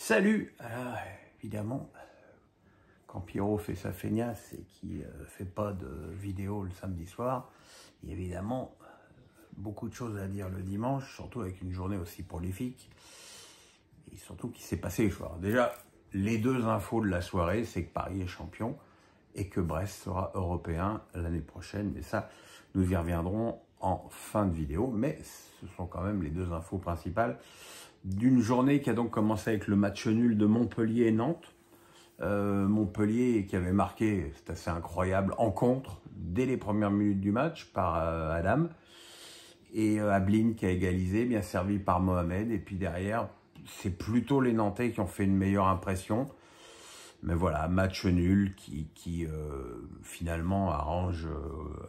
Salut! Alors, évidemment, quand Pierrot fait sa feignasse et qu'il ne fait pas de vidéo le samedi soir, il y a évidemment beaucoup de choses à dire le dimanche, surtout avec une journée aussi prolifique, et surtout qu'il s'est passé le soir. Déjà, les deux infos de la soirée, c'est que Paris est champion et que Brest sera européen l'année prochaine, mais ça, nous y reviendrons en fin de vidéo, mais ce sont quand même les deux infos principales d'une journée qui a donc commencé avec le match nul de Montpellier et Nantes. Montpellier qui avait marqué, c'est assez incroyable, en contre, dès les premières minutes du match par Adam. Et Ablin qui a égalisé, bien servi par Mohamed. Et puis derrière, c'est plutôt les Nantais qui ont fait une meilleure impression. Mais voilà, match nul qui finalement arrange,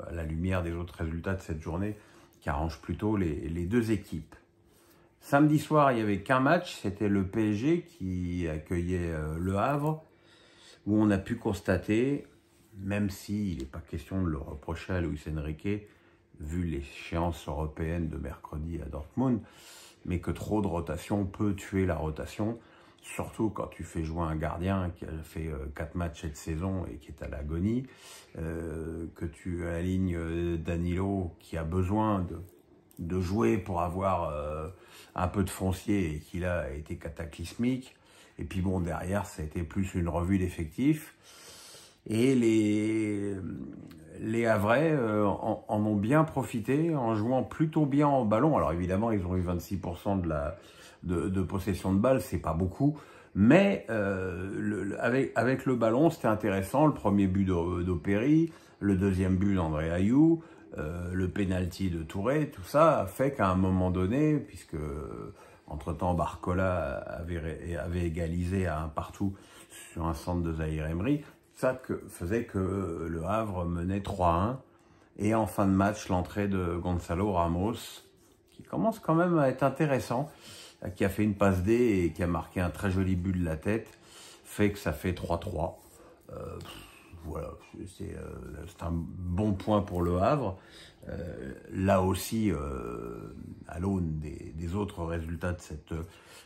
à la lumière des autres résultats de cette journée, qui arrange plutôt les deux équipes. Samedi soir, il n'y avait qu'un match, c'était le PSG qui accueillait Le Havre, où on a pu constater, même s'il n'est pas question de le reprocher à Luis Enrique, vu l'échéance européenne de mercredi à Dortmund, mais que trop de rotation peut tuer la rotation, surtout quand tu fais jouer un gardien qui a fait 4 matchs cette saison et qui est à l'agonie, que tu alignes Danilo qui a besoin de jouer pour avoir un peu de foncier et qui là a été cataclysmique. Et puis bon, derrière, ça a été plus une revue d'effectifs. Et les Havrais en ont bien profité en jouant plutôt bien au ballon. Alors évidemment, ils ont eu 26% de possession de balle, c'est pas beaucoup. Mais avec le ballon, c'était intéressant. Le premier but d'Opéry, le deuxième but d'André Ayou, le penalty de Touré, tout ça a fait qu'à un moment donné, puisque entre-temps Barcola avait égalisé à un partout sur un centre de Zahir Emery, ça faisait que le Havre menait 3-1. Et en fin de match, l'entrée de Gonzalo Ramos, qui commence quand même à être intéressant, qui a fait une passe D et qui a marqué un très joli but de la tête, fait que ça fait 3-3. Voilà, c'est un bon point pour le Havre. Là aussi, à l'aune des autres résultats de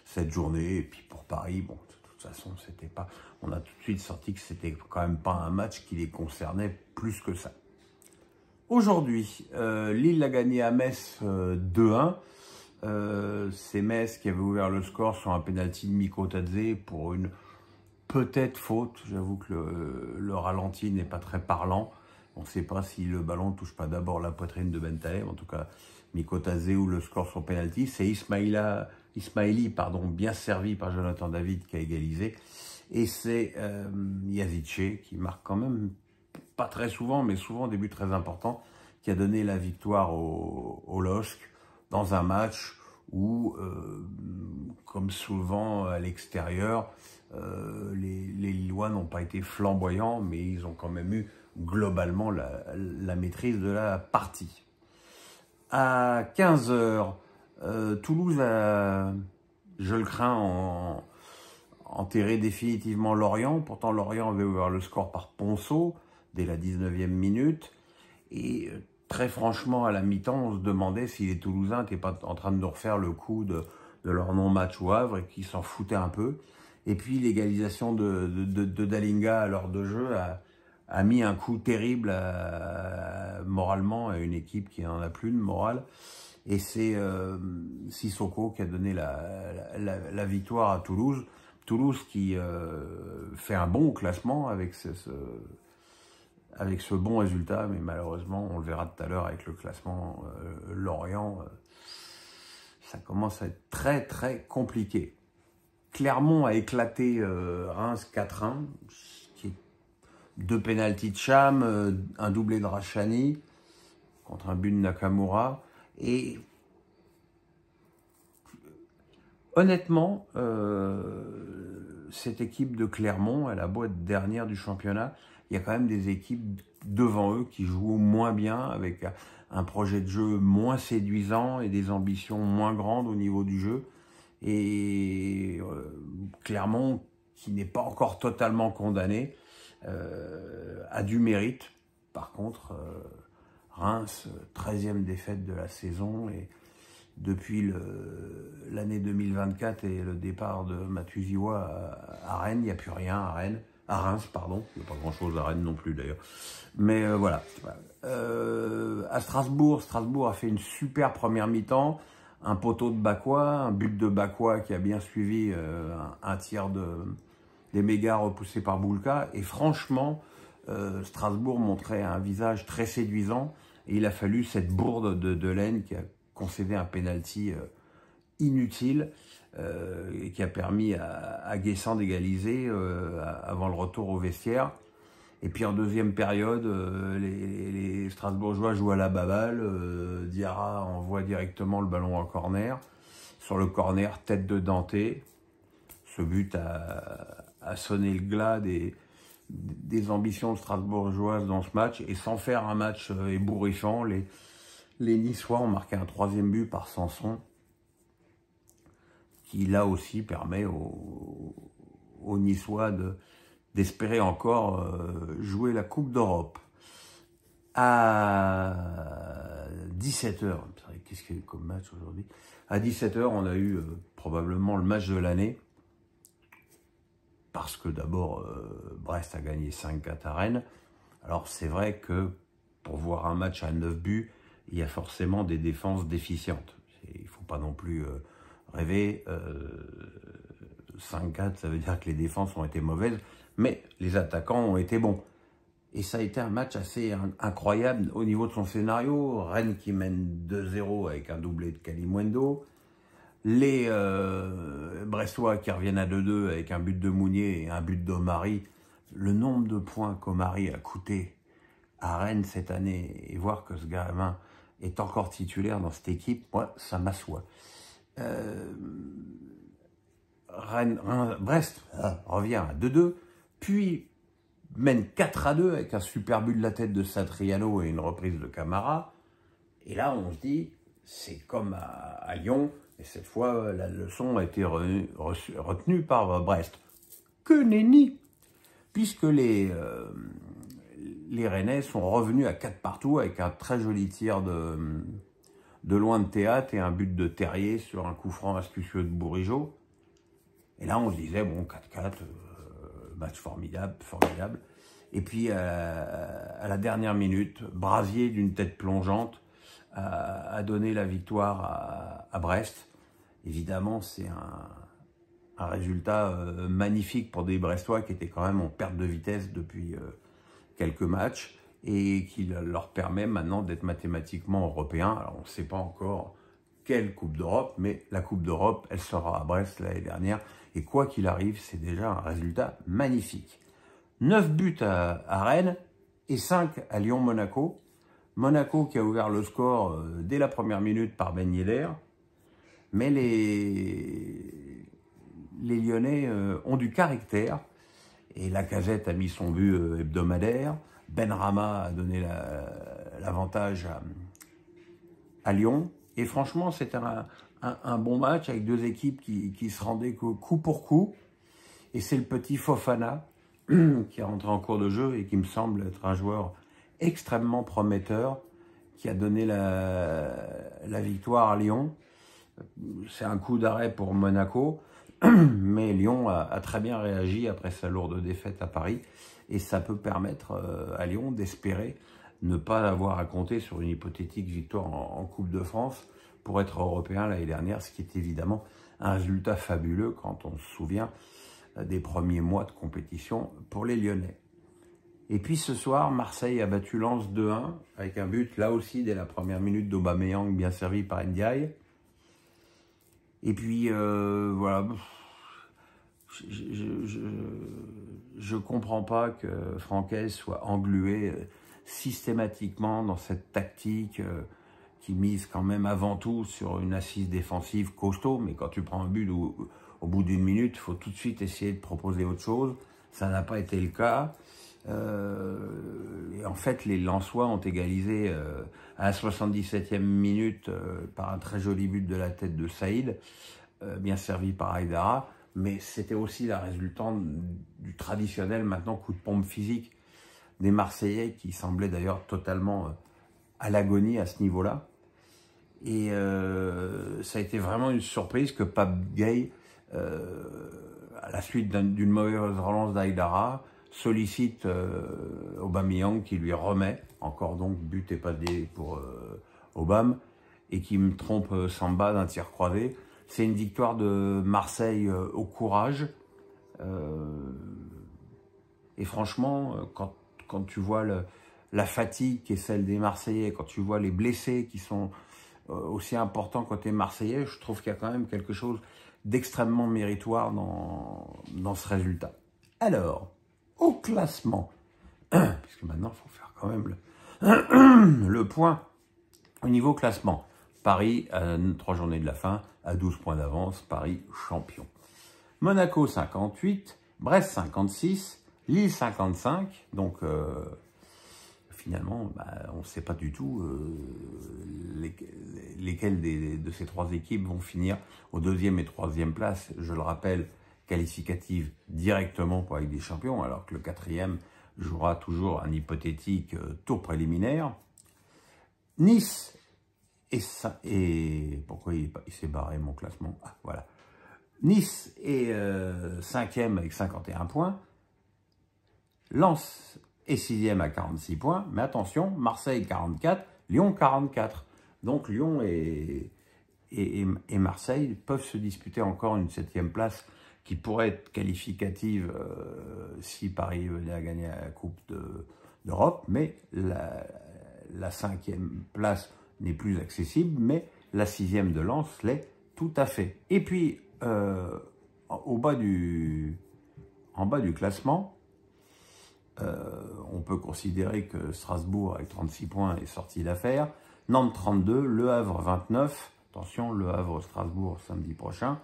cette journée, et puis pour Paris, bon, de toute façon, c'était pas. On a tout de suite sorti que c'était quand même pas un match qui les concernait plus que ça. Aujourd'hui, Lille a gagné à Metz 2-1. C'est Metz qui avait ouvert le score sur un pénalty de Miko Tadze pour une peut-être faute. J'avoue que le ralenti n'est pas très parlant. On ne sait pas si le ballon ne touche pas d'abord la poitrine de Bentaleb. En tout cas, Miko Tadze ouvre le score sur pénalty. C'est Ismaili, bien servi par Jonathan David qui a égalisé. Et c'est Yazice qui marque quand même, pas très souvent, mais souvent des buts très importants, qui a donné la victoire au LOSC dans un match où, comme souvent à l'extérieur, les Lillois n'ont pas été flamboyants, mais ils ont quand même eu globalement la maîtrise de la partie. À 15 h, Toulouse a, je le crains, enterré définitivement Lorient. Pourtant, Lorient avait ouvert le score par Ponceau dès la 19e minute. Et très franchement, à la mi-temps, on se demandait si les Toulousains n'étaient pas en train de nous refaire le coup de leur non-match au Havre et qu'ils s'en foutaient un peu. Et puis l'égalisation de Dalinga à l'heure de jeu a mis un coup terrible moralement à une équipe qui n'en a plus de morale. Et c'est Sissoko qui a donné la victoire à Toulouse. Toulouse qui fait un bon classement avec ce bon résultat, mais malheureusement, on le verra tout à l'heure avec le classement Lorient, ça commence à être très très compliqué. Clermont a éclaté Reims 4-1, qui est 2 pénaltys de Cham, un doublé de Rachani contre un but de Nakamura. Et honnêtement, cette équipe de Clermont, elle a beau être dernière du championnat, il y a quand même des équipes devant eux qui jouent moins bien, avec un projet de jeu moins séduisant et des ambitions moins grandes au niveau du jeu. Et Clermont, qui n'est pas encore totalement condamné, a du mérite. Par contre, Reims, 13e défaite de la saison, depuis l'année 2024 et le départ de Matuziwa à Rennes. Il n'y a plus rien à Rennes. À Reims, pardon. Il n'y a pas grand-chose à Rennes non plus, d'ailleurs. Mais voilà. À Strasbourg, Strasbourg a fait une super première mi-temps. Un poteau de Bakwa, un but de Bakwa qui a bien suivi un tir des mégas repoussés par Boulka. Et franchement, Strasbourg montrait un visage très séduisant. Et il a fallu cette bourde de Delaine qui a concédé un penalty inutile et qui a permis à Guessant d'égaliser avant le retour au vestiaire. Et puis en deuxième période, les Strasbourgeois jouent à la baballe. Diarra envoie directement le ballon en corner. Sur le corner, tête de Danté. Ce but a sonné le glas des ambitions strasbourgeoises dans ce match. Et sans faire un match ébouriffant, les Niçois ont marqué un troisième but par Sanson, qui là aussi permet aux Niçois d'espérer encore jouer la Coupe d'Europe. À 17h, qu'est-ce qu'il y a eu comme match aujourd'hui? À 17h, on a eu probablement le match de l'année, parce que d'abord, Brest a gagné 5-4 à Rennes. Alors c'est vrai que pour voir un match à 9 buts, il y a forcément des défenses déficientes. Il ne faut pas non plus rêver. 5-4, ça veut dire que les défenses ont été mauvaises, mais les attaquants ont été bons. Et ça a été un match assez incroyable au niveau de son scénario. Rennes qui mène 2-0 avec un doublé de Kalimuendo. Les Brestois qui reviennent à 2-2 avec un but de Mounier et un but d'Omari. Le nombre de points qu'Omari a coûté à Rennes cette année, et voir que ce gamin est encore titulaire dans cette équipe, moi, ça m'assoit. Brest revient à 2-2, puis mène 4-2 avec un super but de la tête de Satriano et une reprise de Camara. Et là, on se dit, c'est comme à Lyon, et cette fois, la leçon a été retenue par Brest. Que nenni! Puisque les Rennais sont revenus à 4-2 avec un très joli tir de loin de Théâtre et un but de Terrier sur un coup franc astucieux de Bourigeaud. Et là, on se disait, bon, 4-4, match formidable, formidable. Et puis, à la dernière minute, Brasier, d'une tête plongeante, a donné la victoire à Brest. Évidemment, c'est un résultat magnifique pour des Brestois qui étaient quand même en perte de vitesse depuis quelques matchs et qui leur permet maintenant d'être mathématiquement européens. Alors, on ne sait pas encore quelle Coupe d'Europe, mais la Coupe d'Europe, elle sera à Brest l'année dernière. Et quoi qu'il arrive, c'est déjà un résultat magnifique. 9 buts à Rennes et 5 à Lyon-Monaco. Monaco qui a ouvert le score dès la première minute par Ben Yedder. Mais les Lyonnais ont du caractère. Et Lacazette a mis son but hebdomadaire. Benrahma a donné l'avantage à Lyon. Et franchement, c'était un bon match avec deux équipes qui se rendaient coup pour coup. Et c'est le petit Fofana qui est rentré en cours de jeu et qui me semble être un joueur extrêmement prometteur qui a donné la victoire à Lyon. C'est un coup d'arrêt pour Monaco, mais Lyon a très bien réagi après sa lourde défaite à Paris. Et ça peut permettre à Lyon d'espérer ne pas avoir à compter sur une hypothétique victoire en Coupe de France pour être européen l'année dernière, ce qui est évidemment un résultat fabuleux quand on se souvient des premiers mois de compétition pour les Lyonnais. Et puis ce soir, Marseille a battu Lens 2-1 avec un but, là aussi, dès la première minute d'Aubameyang, bien servi par Ndiaye. Et puis, voilà, je comprends pas que Francaise soit englué systématiquement dans cette tactique qui mise quand même avant tout sur une assise défensive costaud, mais quand tu prends un but au bout d'une minute, il faut tout de suite essayer de proposer autre chose. Ça n'a pas été le cas. Et en fait, les Lensois ont égalisé à la 77e minute par un très joli but de la tête de Saïd, bien servi par Aïdara, mais c'était aussi la résultante du traditionnel maintenant coup de pompe physique des Marseillais qui semblaient d'ailleurs totalement à l'agonie à ce niveau-là. Et ça a été vraiment une surprise que Pape Gueye, à la suite d'une mauvaise relance d'Aïdara, sollicite Aubameyang qui lui remet, encore donc but et pas D pour Aubame, et qui me trompe Samba d'un tir croisé. C'est une victoire de Marseille au courage. Et franchement, quand tu vois la fatigue qui est celle des Marseillais, quand tu vois les blessés qui sont aussi importants côté Marseillais, je trouve qu'il y a quand même quelque chose d'extrêmement méritoire dans ce résultat. Alors, au classement, puisque maintenant il faut faire quand même le point au niveau classement. Paris, à 3 journées de la fin, à 12 points d'avance, Paris champion. Monaco 58, Brest 56, Lille 55, donc finalement, on ne sait pas du tout lesquelles de ces 3 équipes vont finir aux 2e et 3e places. Je le rappelle, qualificative directement pour la Ligue des Champions, alors que le 4e jouera toujours un hypothétique tour préliminaire. Nice, et pourquoi il s'est barré mon classement? Ah, voilà. Nice est 5e avec 51 points. Lens est 6e à 46 points. Mais attention, Marseille 44, Lyon 44. Donc Lyon et Marseille peuvent se disputer encore une 7e place qui pourrait être qualificative si Paris venait à gagner la Coupe d'Europe. Mais la 5e place n'est plus accessible, mais la 6e de Lens l'est tout à fait. Et puis, en bas du classement, on peut considérer que Strasbourg, avec 36 points, est sorti d'affaire. Nantes 32, Le Havre 29, attention, Le Havre-Strasbourg samedi prochain,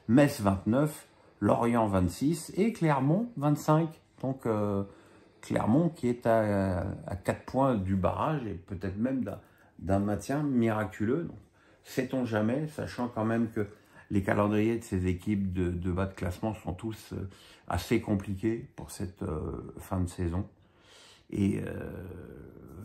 Metz 29, Lorient 26 et Clermont 25. Donc, Clermont qui est à 4 points du barrage et peut-être même d'un maintien miraculeux. Sait-on jamais, sachant quand même que les calendriers de ces équipes de bas de classement sont tous assez compliqués pour cette fin de saison. Mais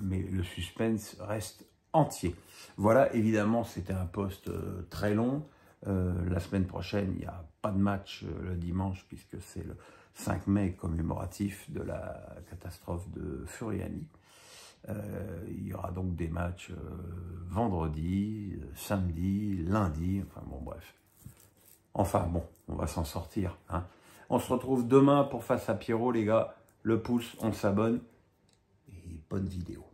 le suspense reste entier. Voilà, évidemment, c'était un post très long. La semaine prochaine, il n'y a pas de match le dimanche, puisque c'est le 5 mai commémoratif de la catastrophe de Furiani. Il y aura donc des matchs vendredi, samedi, lundi, enfin bon, bref. Enfin bon, on va s'en sortir. Hein. On se retrouve demain pour Face à Pierrot, les gars. Le pouce, on s'abonne et bonne vidéo.